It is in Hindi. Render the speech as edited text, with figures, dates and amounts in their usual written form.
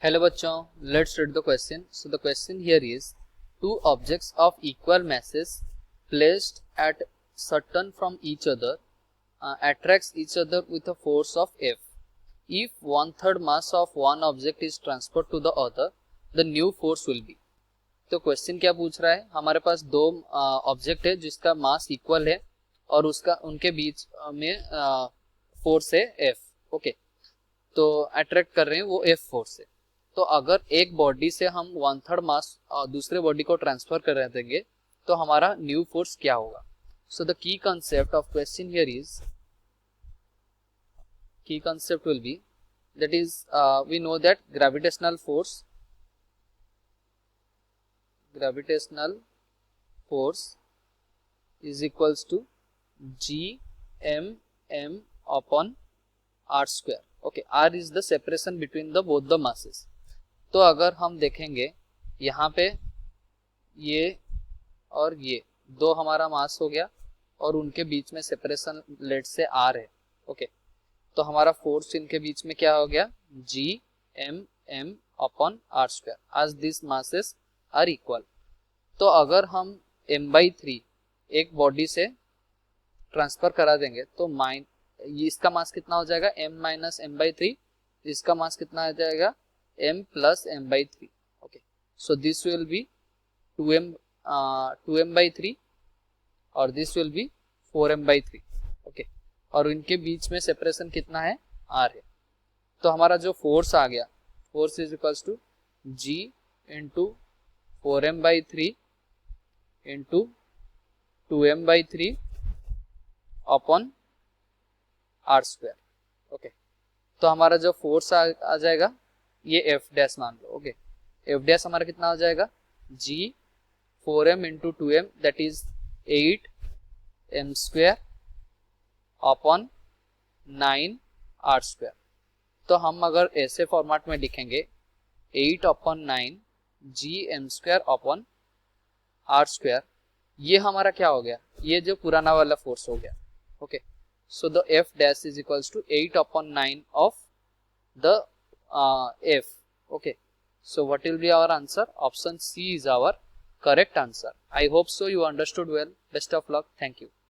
Hello बच्चों, let's read the question. So the question here is, two objects of equal masses placed at certain from each other attracts each other with a force of F. If 1/3 mass of one object is transferred to the other, the new force will be. तो क्वेश्चन क्या पूछ रहा है, हमारे पास दो ऑब्जेक्ट है जिसका मास इक्वल है और उसका उनके बीच में फोर्स है F. ओके, तो अट्रैक्ट कर रहे हैं वो F फोर्स है. तो अगर एक बॉडी से हम 1/3 मास दूसरे बॉडी को ट्रांसफर कर देंगे तो हमारा न्यू फोर्स क्या होगा. So the key concept of question here is, key concept will be that is we know that gravitational force is equals to gmm upon r square. okay, r is the separation between the both the masses. तो अगर हम देखेंगे यहाँ पे ये और ये दो हमारा मास हो गया और उनके बीच में सेपरेशन लेट से आर है. ओके, तो हमारा फोर्स इनके बीच में क्या हो गया, G M M upon R square, as this masses are equal. तो अगर हम m/3 एक बॉडी से ट्रांसफर करा देंगे तो इसका मास कितना हो जाएगा, m माइनस m/3, इसका मास कितना आ जाएगा, m plus m/3. Okay, so this will be 2m/3 और this will be 4m/3. Okay, और इनके बीच में सेपरेशन कितना है, r है. तो हमारा जो फोर्स आ गया, force is equals to g into 4m/3 into 2m/3 upon r square. Okay, तो हमारा जो फोर्स आ जाएगा ये एफ डैश मान लो. ओके, एफ डैश हमारा कितना हो जाएगा, जी 4m into 2m that is 8m square upon 9 r square. तो हम अगर ऐसे फॉर्मेट में लिखेंगे 8/9 gm square upon r square, ये हमारा क्या हो गया, ये जो पुराना वाला फोर्स हो गया. Okay, so the f dash is equals to 8/9 of the f. okay, so what will be our answer, option C is our correct answer. I hope so you understood well. Best of luck. Thank you.